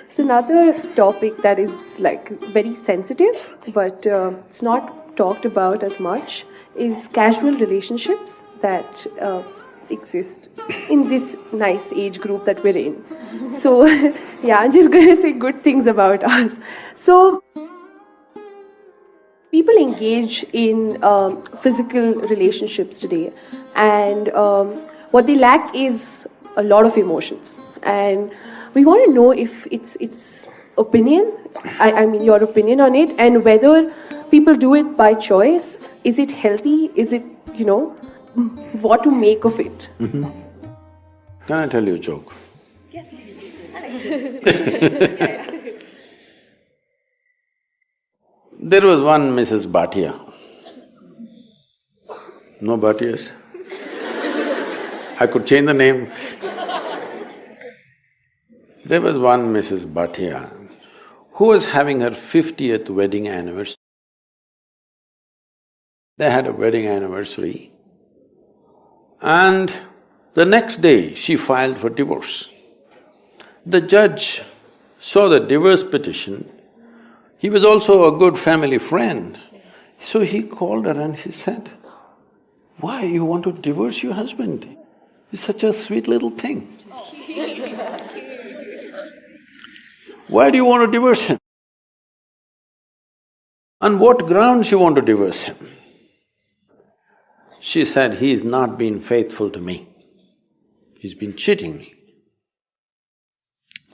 So another topic that is like very sensitive, but it's not talked about as much, is casual relationships that exist in this nice age group that we're in. So yeah, I'm just going to say good things about us. So people engage in physical relationships today, and what they lack is a lot of emotions. And we want to know if it's opinion, I mean your opinion on it, and whether people do it by choice. Is it healthy? Is it, what to make of it? Can I tell you a joke? Yes. There was one Mrs. Bhatia. No Bhatias? I could change the name. There was one Mrs. Bhatia who was having her 50th wedding anniversary. They had a wedding anniversary and the next day she filed for divorce. The judge saw the divorce petition. He was also a good family friend. So he called her and he said, "Why you want to divorce your husband? He's such a sweet little thing. Why do you want to divorce him? On what grounds you want to divorce him?" She said, "He's not been faithful to me. He's been cheating me."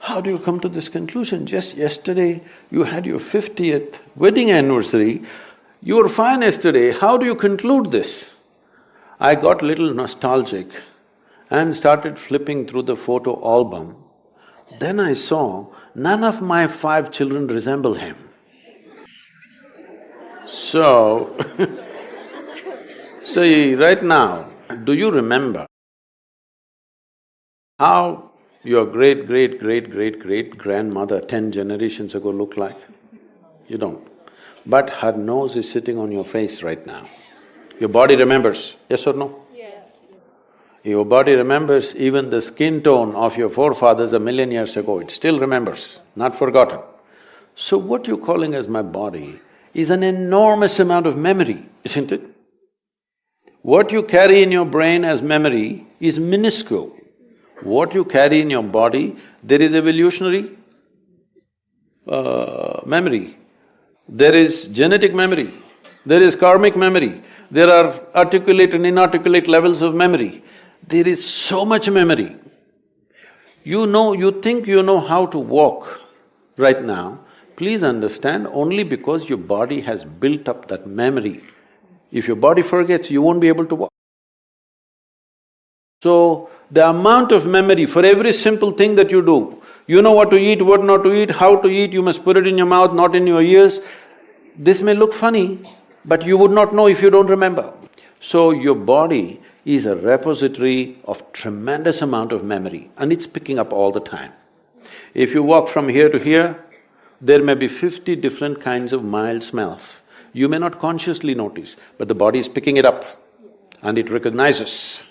How do you come to this conclusion? Just yesterday you had your 50th wedding anniversary, you were fine yesterday, how do you conclude this? I got little nostalgic and started flipping through the photo album. Then I saw none of my 5 children resemble him. So right now, do you remember how your great-great-great-great-grandmother 10 generations ago looked like? You don't. But her nose is sitting on your face right now. Your body remembers, yes or no? Yes. Your body remembers even the skin tone of your forefathers 1,000,000 years ago, it still remembers, not forgotten. So what you're calling as my body is an enormous amount of memory, isn't it? What you carry in your brain as memory is minuscule. What you carry in your body, there is evolutionary memory, there is genetic memory, there is karmic memory, there are articulate and inarticulate levels of memory. There is so much memory. You think you know how to walk right now, please understand, only because your body has built up that memory. If your body forgets, you won't be able to walk. So, the amount of memory for every simple thing that you do, you know what to eat, what not to eat, how to eat, you must put it in your mouth, not in your ears. This may look funny, but you would not know if you don't remember. So, your body is a repository of tremendous amount of memory and it's picking up all the time. If you walk from here to here, there may be 50 different kinds of mild smells. You may not consciously notice, but the body is picking it up and it recognizes.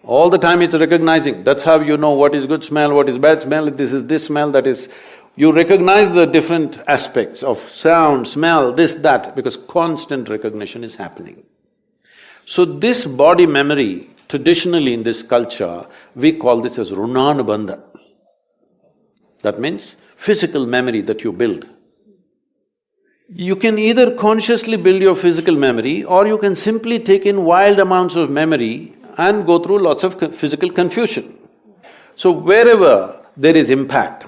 All the time it's recognizing, that's how you know what is good smell, what is bad smell, this is this smell, that is… You recognize the different aspects of sound, smell, this, that, because constant recognition is happening. So this body memory, traditionally in this culture, we call this as runanubandha. That means physical memory that you build. You can either consciously build your physical memory or you can simply take in wild amounts of memory and go through lots of physical confusion. So wherever there is impact,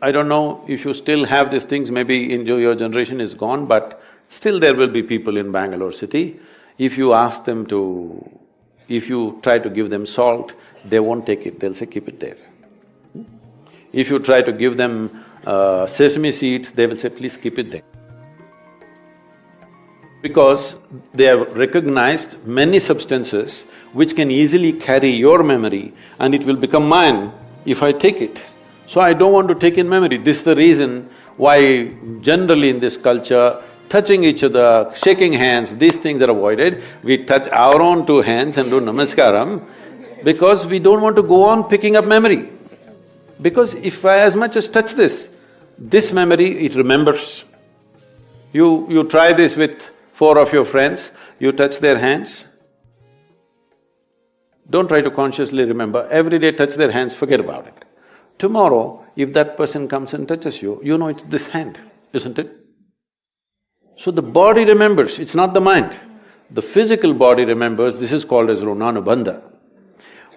I don't know if you still have these things, maybe in your generation is gone, but still there will be people in Bangalore city, if you ask them to… if you try to give them salt, they won't take it, they'll say, keep it there. If you try to give them sesame seeds, they will say, please keep it there. Because they have recognized many substances which can easily carry your memory and it will become mine if I take it. So I don't want to take in memory. This is the reason why generally in this culture, touching each other, shaking hands, these things are avoided. We touch our own 2 hands and do namaskaram because we don't want to go on picking up memory. Because if I as much as touch this memory, it remembers. You try this with 4 of your friends, you touch their hands. Don't try to consciously remember, every day touch their hands, forget about it. Tomorrow, if that person comes and touches you, you know it's this hand, isn't it? So the body remembers, it's not the mind. The physical body remembers, this is called as runanubandha.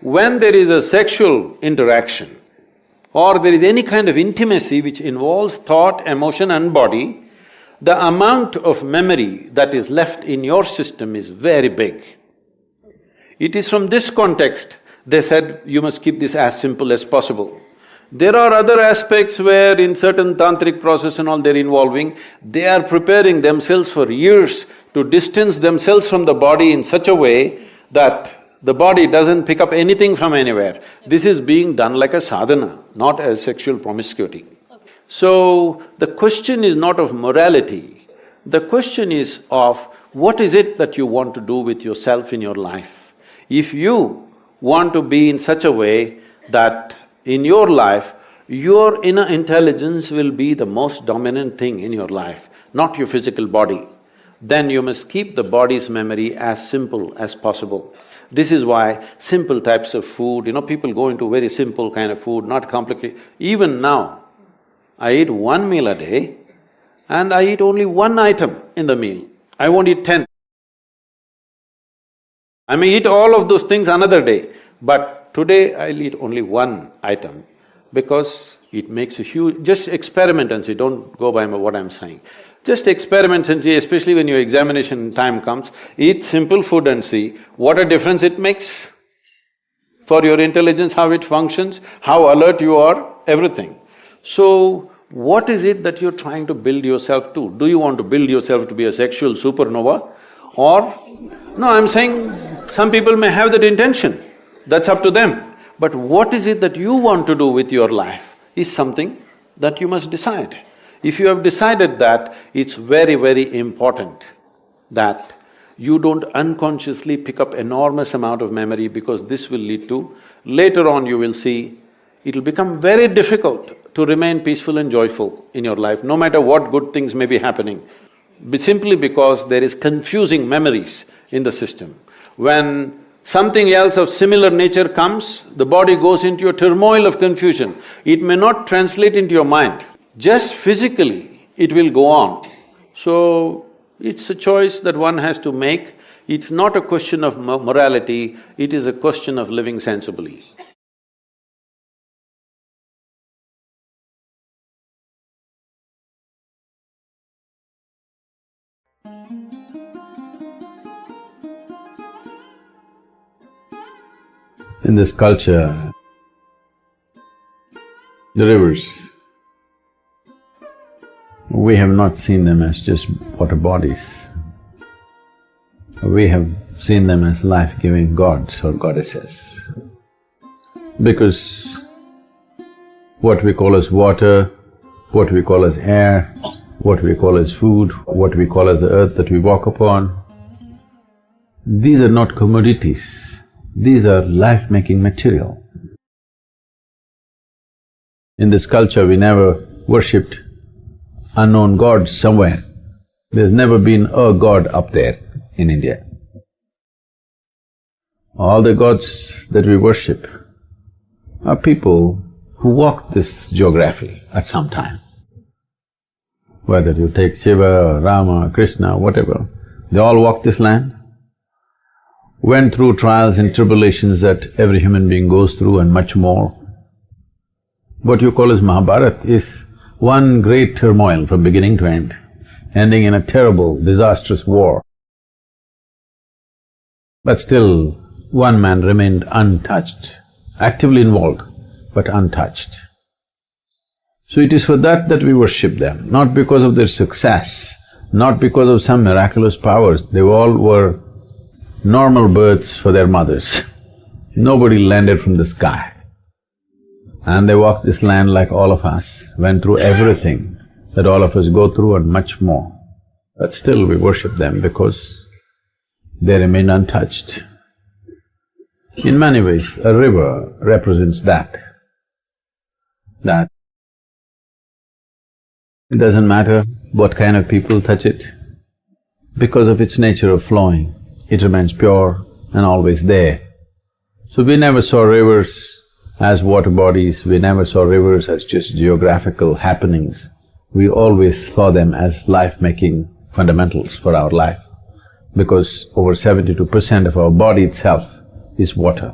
When there is a sexual interaction or there is any kind of intimacy which involves thought, emotion and body, the amount of memory that is left in your system is very big. It is from this context they said you must keep this as simple as possible. There are other aspects where in certain tantric process and all they're involving, they are preparing themselves for years to distance themselves from the body in such a way that the body doesn't pick up anything from anywhere. This is being done like a sadhana, not as sexual promiscuity. So, the question is not of morality, the question is of what is it that you want to do with yourself in your life. If you want to be in such a way that in your life, your inner intelligence will be the most dominant thing in your life, not your physical body, then you must keep the body's memory as simple as possible. This is why simple types of food, people go into very simple kind of food, not complicated. Even now, I eat 1 meal a day and I eat only 1 item in the meal. I won't eat 10. I may eat all of those things another day, but today I'll eat only 1 item because it makes a huge… Just experiment and see, don't go by what I'm saying. Just experiment and see, especially when your examination time comes, eat simple food and see what a difference it makes for your intelligence, how it functions, how alert you are, everything. So, what is it that you're trying to build yourself to? Do you want to build yourself to be a sexual supernova? Or… No, I'm saying some people may have that intention, that's up to them. But what is it that you want to do with your life is something that you must decide. If you have decided that, it's very, very important that you don't unconsciously pick up enormous amount of memory because this will lead to… Later on you will see, it'll become very difficult to remain peaceful and joyful in your life, no matter what good things may be happening, simply because there is confusing memories in the system. When something else of similar nature comes, the body goes into a turmoil of confusion. It may not translate into your mind, just physically it will go on. So, it's a choice that one has to make. It's not a question of morality, it is a question of living sensibly. In this culture, the rivers, we have not seen them as just water bodies. We have seen them as life-giving gods or goddesses. Because what we call as water, what we call as air, what we call as food, what we call as the earth that we walk upon, these are not commodities. These are life-making material. In this culture, we never worshipped unknown gods somewhere. There's never been a god up there in India. All the gods that we worship are people who walked this geography at some time. Whether you take Shiva or Rama, Krishna, whatever, they all walked this land, went through trials and tribulations that every human being goes through and much more. What you call as Mahabharata is one great turmoil from beginning to end, ending in a terrible, disastrous war. But still, one man remained untouched, actively involved, but untouched. So it is for that that we worship them, not because of their success, not because of some miraculous powers. They all were normal births for their mothers. Nobody landed from the sky. And they walked this land like all of us, went through everything that all of us go through and much more. But still we worship them because they remain untouched. In many ways, a river represents that. that it doesn't matter what kind of people touch it, because of its nature of flowing, it remains pure and always there. So we never saw rivers as water bodies, we never saw rivers as just geographical happenings. We always saw them as life-making fundamentals for our life, because over 72% of our body itself is water.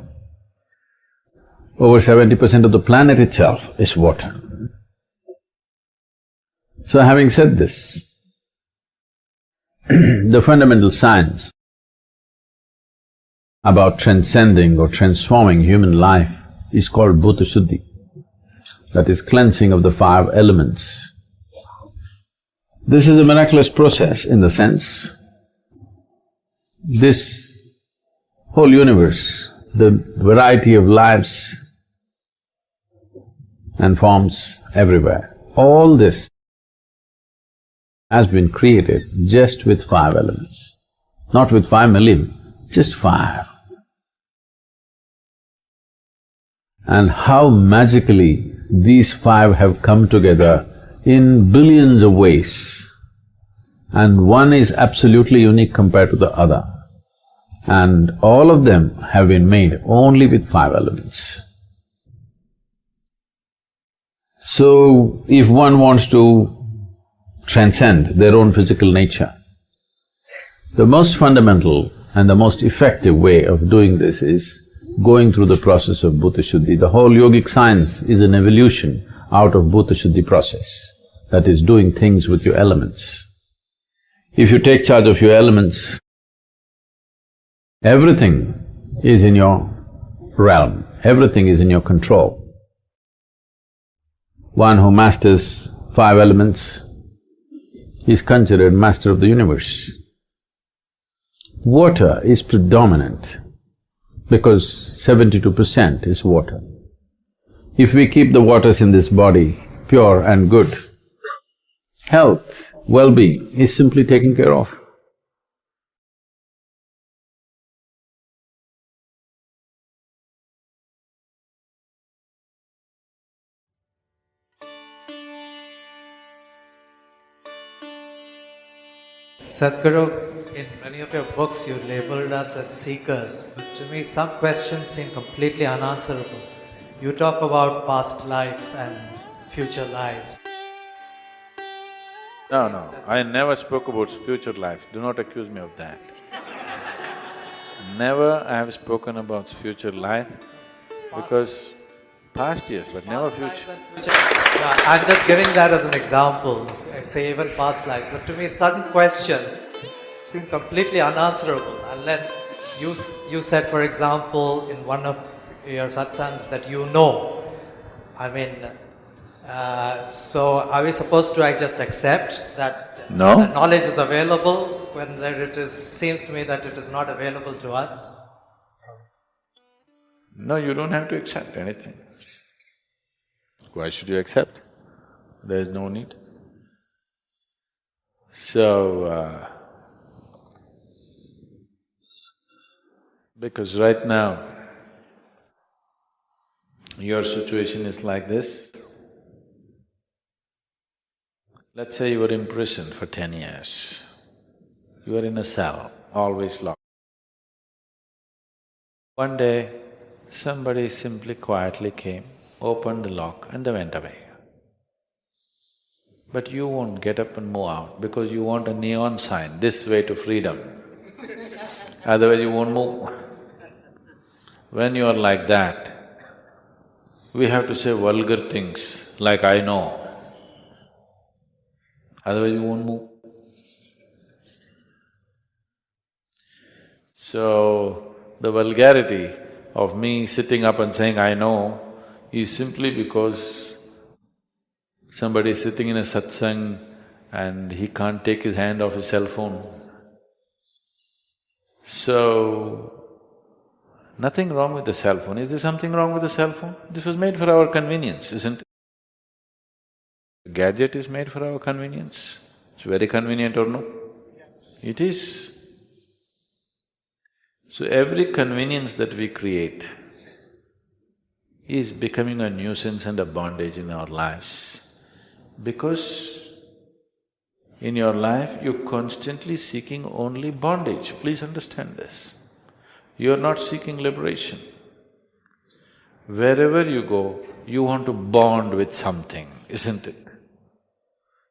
Over 70% of the planet itself is water. So having said this, the fundamental science about transcending or transforming human life is called Bhuta Shuddhi, that is cleansing of the five elements. This is a miraculous process in the sense, this whole universe, the variety of lives and forms everywhere, all this has been created just with five elements, not with 5,000,000, just five. And how magically these five have come together in billions of ways, and one is absolutely unique compared to the other, and all of them have been made only with five elements. So, if one wants to transcend their own physical nature, the most fundamental and the most effective way of doing this is going through the process of Bhuta Shuddhi. The whole yogic science is an evolution out of Bhuta Shuddhi process, that is, doing things with your elements. If you take charge of your elements, everything is in your realm, everything is in your control. One who masters five elements is considered master of the universe. Water is predominant because 72% is water. If we keep the waters in this body pure and good, health, well-being is simply taken care of. Sadhguru, in many of your books you labeled us as seekers, but to me some questions seem completely unanswerable. You talk about past life and future lives. No, I never spoke about future life, do not accuse me of that. Never I have spoken about future life, because past yes, but never future. Yeah, I'm just giving that as an example, say even past lives, but to me certain questions seem completely unanswerable unless you said, for example, in one of your satsangs that you know. I mean, so are we supposed to just accept that No. the knowledge is available when seems to me that it is not available to us? No, you don't have to accept anything. Why should you accept? There is no need. So, because right now, your situation is like this. Let's say you were in prison for 10 years. You are in a cell, always locked. One day, somebody simply quietly came, opened the lock and they went away. But you won't get up and move out because you want a neon sign, this way to freedom. Otherwise you won't move. When you are like that, we have to say vulgar things like, I know. Otherwise you won't move. So, the vulgarity of me sitting up and saying, I know, is simply because somebody is sitting in a satsang and he can't take his hand off his cell phone. So, nothing wrong with the cell phone. Is there something wrong with the cell phone? This was made for our convenience, isn't it? The gadget is made for our convenience. It's very convenient or no? It is. So every convenience that we create is becoming a nuisance and a bondage in our lives. Because in your life, you're constantly seeking only bondage. Please understand this. You're not seeking liberation. Wherever you go, you want to bond with something, isn't it?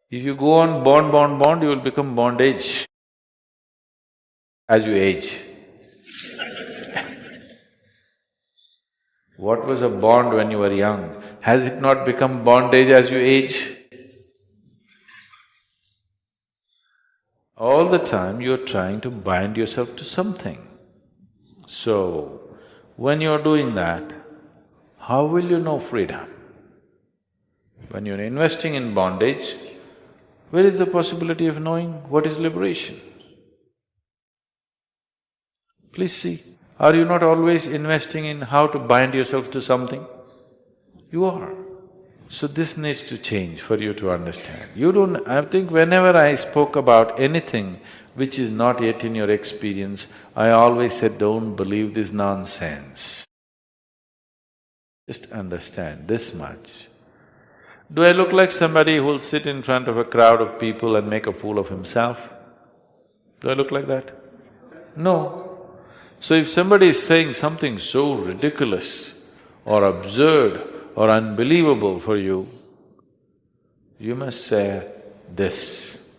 If you go on bond, you will become bondage as you age. What was a bond when you were young? Has it not become bondage as you age? All the time you're trying to bind yourself to something. So, when you're doing that, how will you know freedom? When you're investing in bondage, where is the possibility of knowing what is liberation? Please see, are you not always investing in how to bind yourself to something? You are. So this needs to change for you to understand. You don't… I think whenever I spoke about anything which is not yet in your experience, I always said, don't believe this nonsense. Just understand this much. Do I look like somebody who'll sit in front of a crowd of people and make a fool of himself? Do I look like that? No. So if somebody is saying something so ridiculous or absurd or unbelievable for you, you must say this,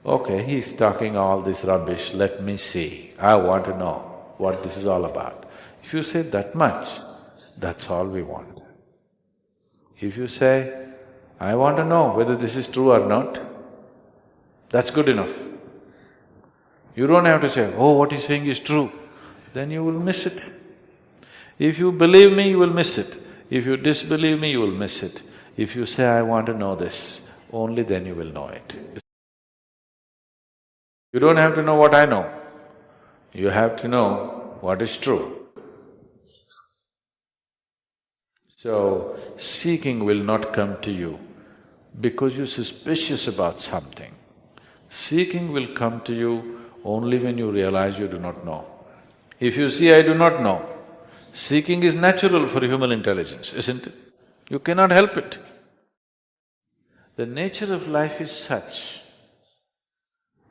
okay, he's talking all this rubbish, let me see, I want to know what this is all about. If you say that much, that's all we want. If you say, I want to know whether this is true or not, that's good enough. You don't have to say, oh, what he's saying is true, then you will miss it. If you believe me, you will miss it. If you disbelieve me, you will miss it. If you say, I want to know this, only then you will know it. You don't have to know what I know. You have to know what is true. So, seeking will not come to you because you're suspicious about something. Seeking will come to you only when you realize you do not know. If you see, I do not know, seeking is natural for human intelligence, isn't it? You cannot help it. The nature of life is such.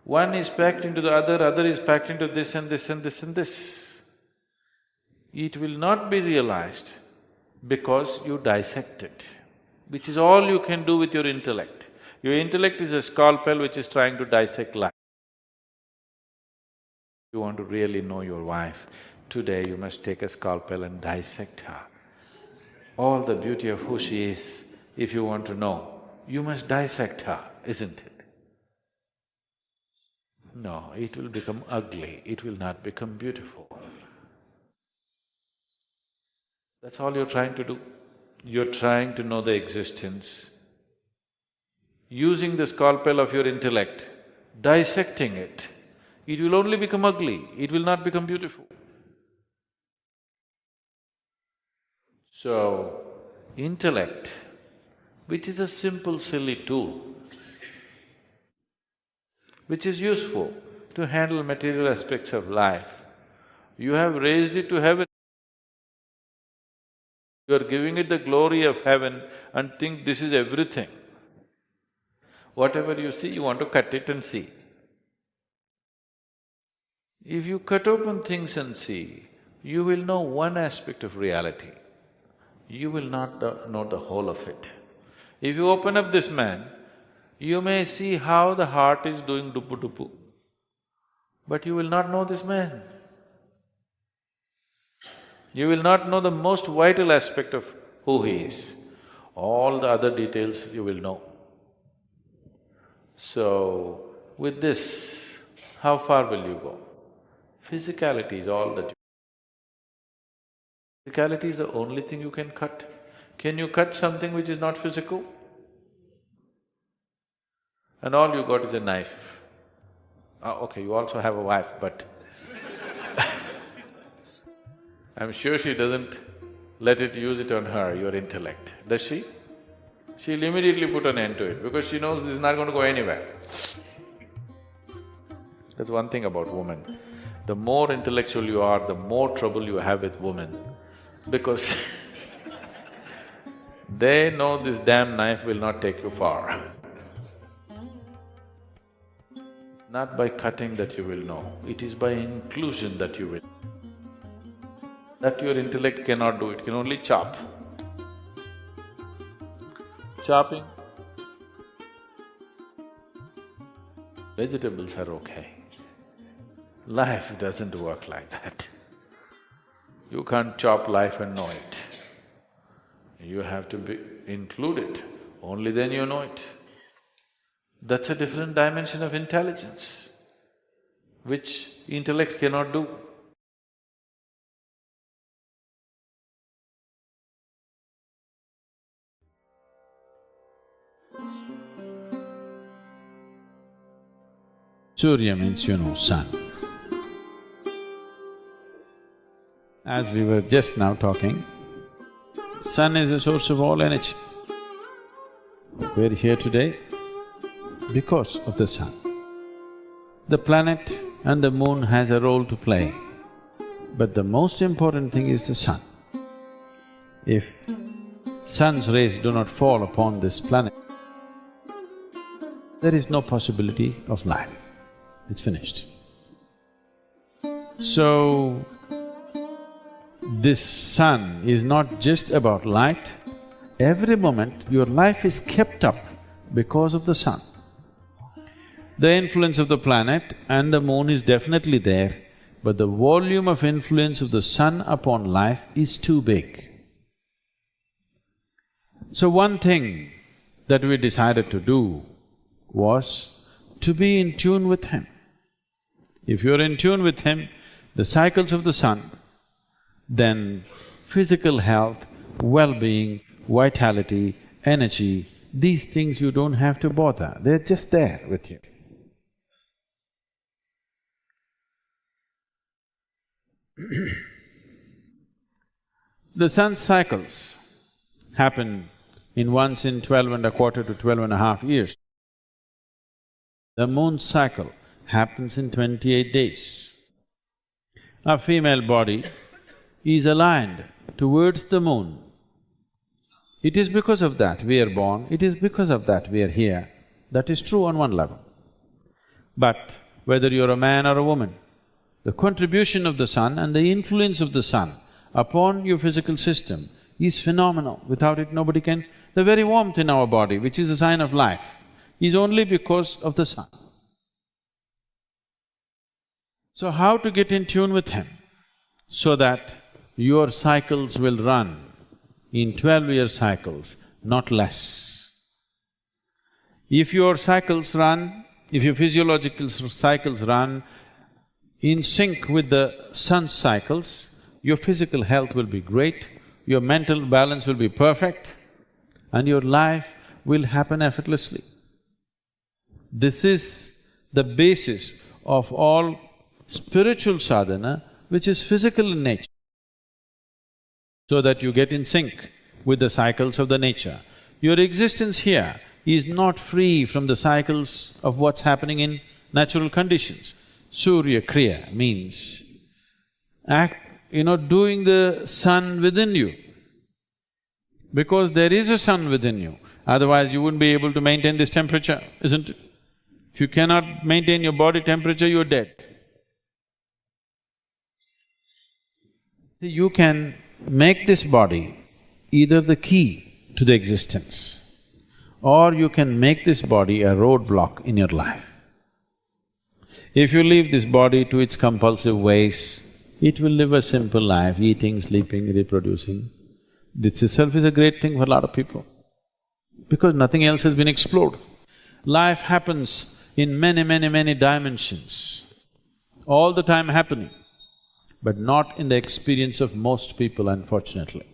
One is packed into the other is packed into this and this and this and this. It will not be realized because you dissect it, which is all you can do with your intellect. Your intellect is a scalpel which is trying to dissect life. You want to really know your wife, today you must take a scalpel and dissect her. All the beauty of who she is, if you want to know, you must dissect her, isn't it? No, it will become ugly, it will not become beautiful. That's all you're trying to do. You're trying to know the existence. Using the scalpel of your intellect, dissecting it, it will only become ugly, it will not become beautiful. So, intellect, which is a simple, silly tool, which is useful to handle material aspects of life, you have raised it to heaven. You are giving it the glory of heaven and think this is everything. Whatever you see, you want to cut it and see. If you cut open things and see, you will know one aspect of reality. You will not know the whole of it. If you open up this man, you may see how the heart is doing dupu-dupu, but you will not know this man. You will not know the most vital aspect of who he is. All the other details you will know. So, with this, how far will you go? Physicality is all that you… Physicality is the only thing you can cut. Can you cut something which is not physical? And all you got is a knife. Okay, you also have a wife, but I'm sure she doesn't let it use it on her, your intellect, does she? She'll immediately put an end to it because she knows this is not going to go anywhere. That's one thing about women. The more intellectual you are, the more trouble you have with women because They know this damn knife will not take you far. Not by cutting that you will know, it is by inclusion that you will. That your intellect cannot do, it can only chop. Chopping, vegetables are okay. Life doesn't work like that. You can't chop life and know it. You have to include it, only then you know it. That's a different dimension of intelligence, which intellect cannot do. Surya means sun. As we were just now talking, sun is a source of all energy. We're here today because of the sun. The planet and the moon has a role to play, but the most important thing is the sun. If sun's rays do not fall upon this planet, there is no possibility of life. It's finished. So, this sun is not just about light. Every moment your life is kept up because of the sun. The influence of the planet and the moon is definitely there, but the volume of influence of the sun upon life is too big. So one thing that we decided to do was to be in tune with him. If you're in tune with him, the cycles of the sun, then physical health, well-being, vitality, energy, these things you don't have to bother, they're just there with you. The sun's cycles happen in once in 12.25 to 12.5 years. The moon's cycle happens in 28 days. Our female body is aligned towards the moon. It is because of that we are born, it is because of that we are here. That is true on one level. But whether you're a man or a woman, the contribution of the sun and the influence of the sun upon your physical system is phenomenal. Without it, nobody can… The very warmth in our body, which is a sign of life, is only because of the sun. So how to get in tune with him so that your cycles will run in 12-year cycles, not less. If your cycles run, if your physiological cycles run in sync with the sun's cycles, your physical health will be great, your mental balance will be perfect, and your life will happen effortlessly. This is the basis of all spiritual sadhana, which is physical in nature, so that you get in sync with the cycles of the nature. Your existence here is not free from the cycles of what's happening in natural conditions. Surya Kriya means doing the sun within you. Because there is a sun within you, otherwise you wouldn't be able to maintain this temperature, isn't it? If you cannot maintain your body temperature, you're dead. You can make this body either the key to the existence, or you can make this body a roadblock in your life. If you leave this body to its compulsive ways, it will live a simple life, eating, sleeping, reproducing. This itself is a great thing for a lot of people, because nothing else has been explored. Life happens in many dimensions, all the time happening, but not in the experience of most people, unfortunately.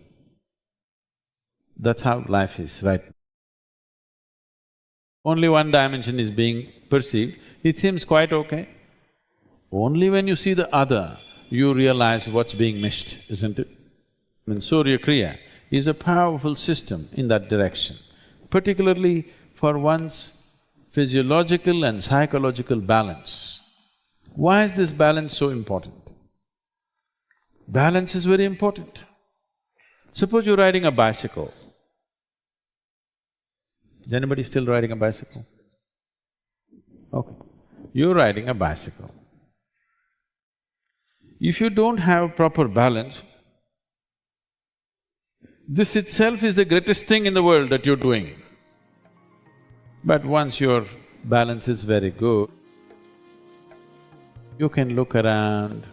That's how life is, right? Only one dimension is being perceived, it seems quite okay. Only when you see the other, you realize what's being missed, isn't it? Surya Kriya is a powerful system in that direction, particularly for one's physiological and psychological balance. Why is this balance so important? Balance is very important. Suppose you're riding a bicycle, Is anybody still riding a bicycle? Okay. You're riding a bicycle. If you don't have proper balance, this itself is the greatest thing in the world that you're doing. But once your balance is very good, you can look around,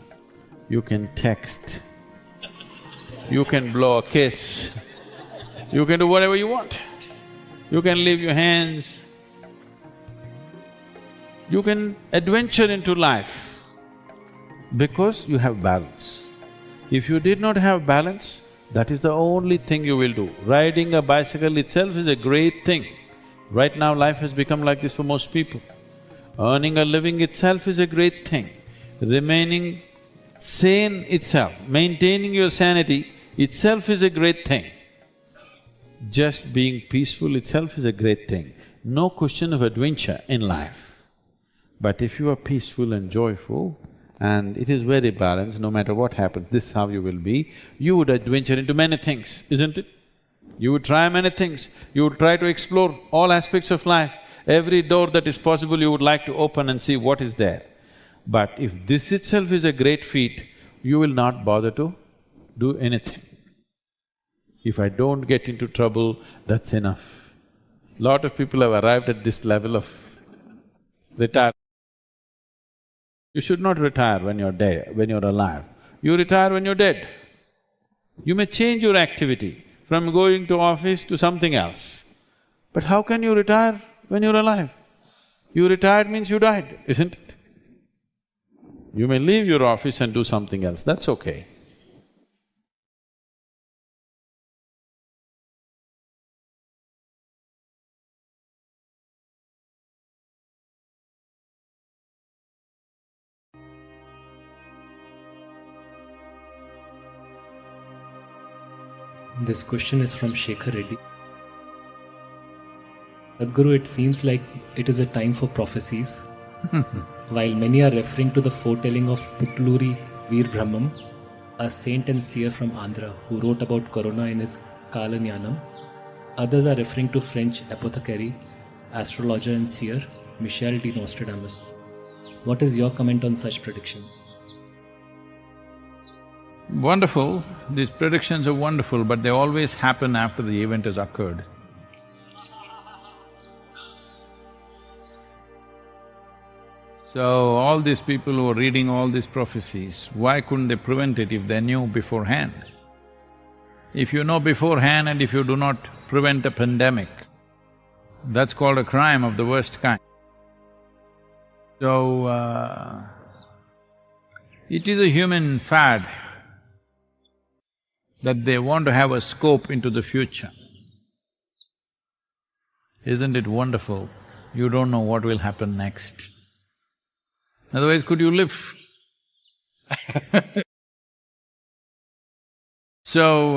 you can text, you can blow a kiss, you can do whatever you want. You can leave your hands, you can adventure into life because you have balance. If you did not have balance, that is the only thing you will do. Riding a bicycle itself is a great thing. Right now life has become like this for most people. Earning a living itself is a great thing. Remaining sane itself, maintaining your sanity itself is a great thing. Just being peaceful itself is a great thing. No question of adventure in life. But if you are peaceful and joyful, and it is very balanced, no matter what happens, this is how you will be, you would adventure into many things, isn't it? You would try many things, you would try to explore all aspects of life. Every door that is possible you would like to open and see what is there. But if this itself is a great feat, you will not bother to do anything. If I don't get into trouble, that's enough. Lot of people have arrived at this level of retirement. You should not retire when you're dead, when you're alive. You retire when you're dead. You may change your activity from going to office to something else. But how can you retire when you're alive? You retired means you died, isn't it? You may leave your office and do something else, that's okay. This question is from Shekhar Reddy. Sadhguru, it seems like it is a time for prophecies. While many are referring to the foretelling of Putluri Veer Brahmam, a saint and seer from Andhra who wrote about Corona in his Kalanyanam, others are referring to French apothecary, astrologer and seer Michel de Nostradamus. What is your comment on such predictions? Wonderful, these predictions are wonderful, but they always happen after the event has occurred. So, all these people who are reading all these prophecies, why couldn't they prevent it if they knew beforehand? If you know beforehand and if you do not prevent a pandemic, that's called a crime of the worst kind. So, it is a human fad that they want to have a scope into the future. Isn't it wonderful? You don't know what will happen next. Otherwise, could you live? So,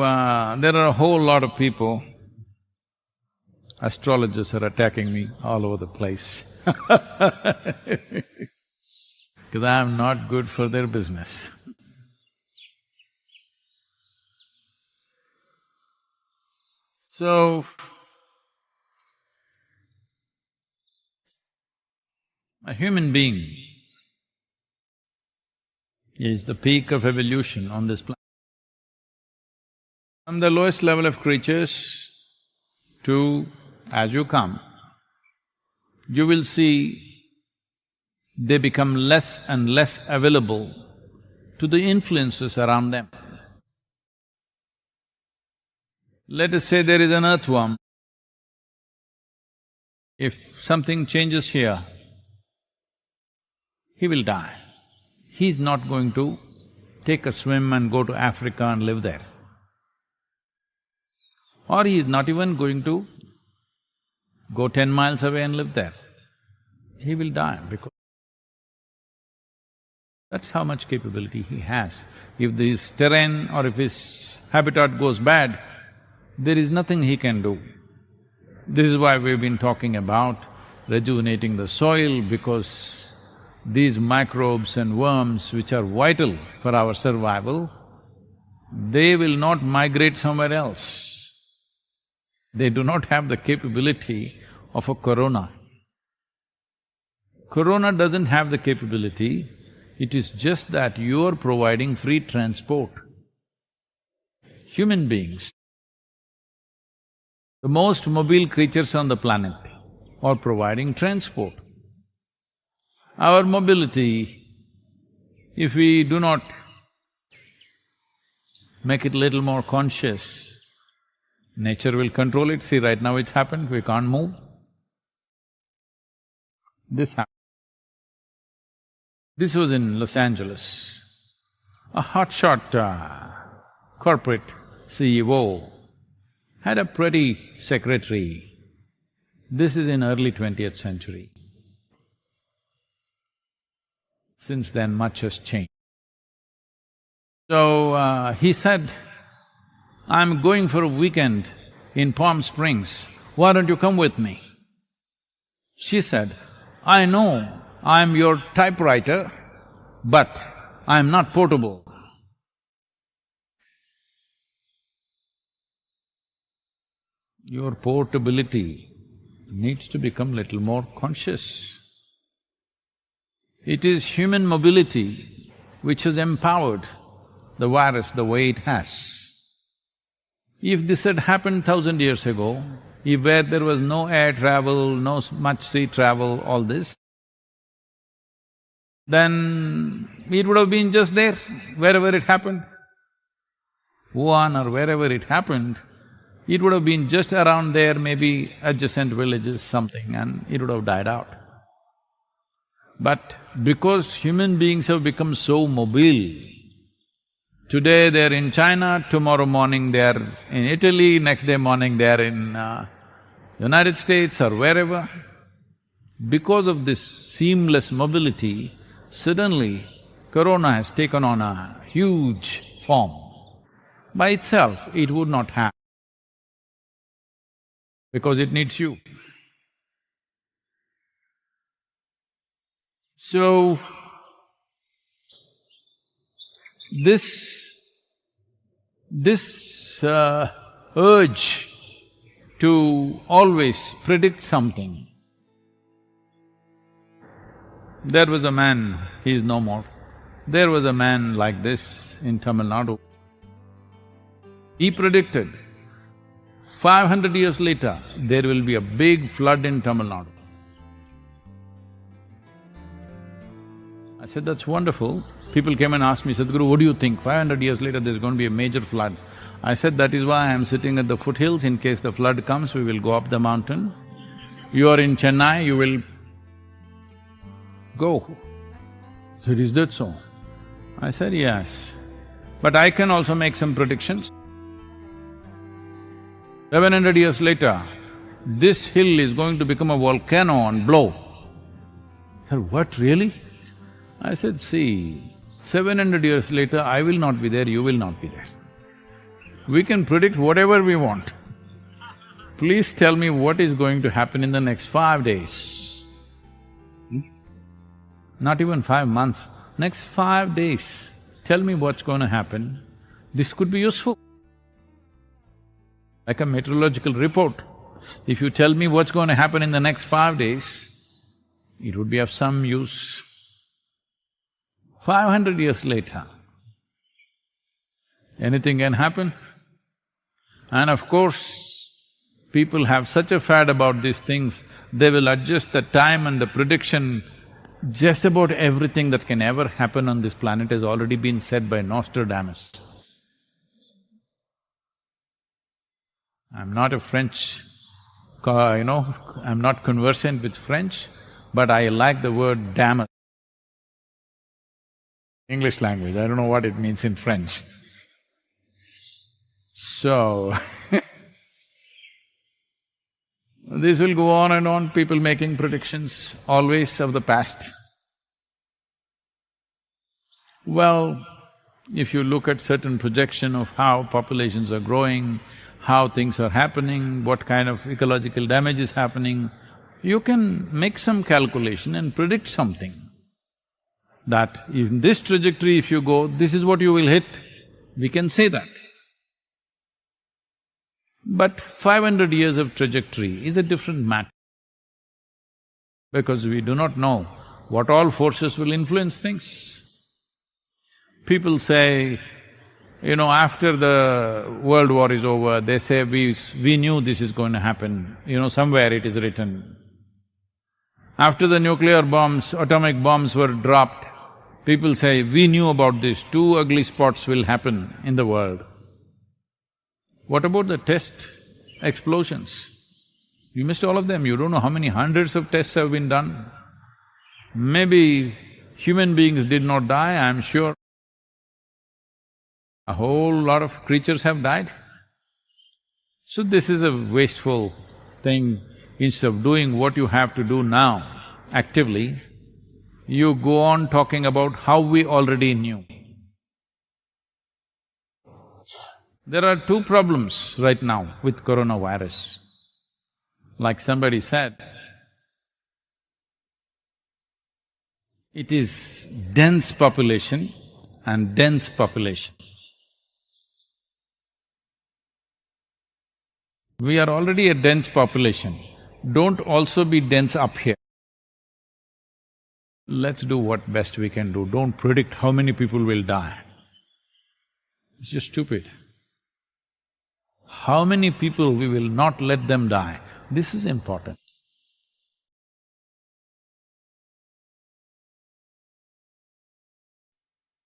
there are a whole lot of people, astrologers are attacking me all over the place because I am not good for their business. So, a human being is the peak of evolution on this planet. From the lowest level of creatures to… as you come, you will see they become less and less available to the influences around them. Let us say there is an earthworm. If something changes here, he will die. He's not going to take a swim and go to Africa and live there. Or he is not even going to go 10 miles away and live there. He will die because that's how much capability he has. If this terrain or if his habitat goes bad, there is nothing he can do. This is why we've been talking about rejuvenating the soil, because these microbes and worms which are vital for our survival, they will not migrate somewhere else. They do not have the capability of a corona. Corona doesn't have the capability, it is just that you're providing free transport. Human beings, the most mobile creatures on the planet, are providing transport. Our mobility, if we do not make it little more conscious, nature will control it. See, right now it's happened, we can't move. This happened. This was in Los Angeles. A hotshot corporate CEO had a pretty secretary. This is in early 20th century. Since then, much has changed. So, he said, "I'm going for a weekend in Palm Springs, why don't you come with me?" She said, "I know I'm your typewriter, but I'm not portable." Your portability needs to become little more conscious. It is human mobility which has empowered the virus the way it has. If this had happened 1,000 years ago, if where there was no air travel, no much sea travel, all this, then it would have been just there, wherever it happened. Wuhan or wherever it happened, it would have been just around there, maybe adjacent villages, something, and it would have died out. But because human beings have become so mobile, today they're in China, tomorrow morning they're in Italy, next day morning they're in United States or wherever, because of this seamless mobility, suddenly corona has taken on a huge form. By itself, it would not have, because it needs you. So, this urge to always predict something. There was a man, he is no more, there was a man like this in Tamil Nadu. He predicted, 500 years later, there will be a big flood in Tamil Nadu. I said, that's wonderful. People came and asked me, Sadhguru, what do you think? 500 years later, there's going to be a major flood. I said, that is why I am sitting at the foothills. In case the flood comes, we will go up the mountain. You are in Chennai, you will go. He said, is that so? I said, yes. But I can also make some predictions. 700 years later, this hill is going to become a volcano and blow. He said, what, really? I said, see, 700 years later, I will not be there, you will not be there. We can predict whatever we want. Please tell me what is going to happen in the next 5 days. Not even 5 months, next 5 days, tell me what's going to happen. This could be useful. Like a meteorological report. If you tell me what's going to happen in the next 5 days, it would be of some use. 500 years later, anything can happen. And of course, people have such a fad about these things, they will adjust the time and the prediction. Just about everything that can ever happen on this planet has already been said by Nostradamus. I'm not a French, I'm not conversant with French, but I like the word damus. English language, I don't know what it means in French. So, this will go on and on, people making predictions, always of the past. Well, if you look at certain projection of how populations are growing, how things are happening, what kind of ecological damage is happening, you can make some calculation and predict something. That in this trajectory if you go, this is what you will hit, we can say that. But 500 years of trajectory is a different matter. because we do not know what all forces will influence things. People say, after the world war is over, they say, we knew this is going to happen, somewhere it is written. After the nuclear bombs, atomic bombs were dropped, people say, we knew about this, 2 ugly spots will happen in the world. What about the test explosions? You missed all of them, you don't know how many hundreds of tests have been done. Maybe human beings did not die, I'm sure. A whole lot of creatures have died. So this is a wasteful thing. Instead of doing what you have to do now, actively, you go on talking about how we already knew. There are 2 problems right now with coronavirus. Like somebody said, it is dense population and dense population. We are already a dense population, don't also be dense up here. Let's do what best we can do, don't predict how many people will die. It's just stupid. How many people we will not let them die, this is important.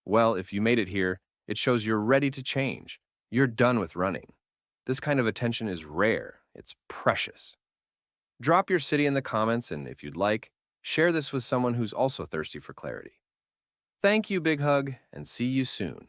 Well, if you made it here, it shows you're ready to change. You're done with running. This kind of attention is rare, it's precious. Drop your city in the comments, and if you'd like, share this with someone who's also thirsty for clarity. Thank you, Big Hug, and see you soon.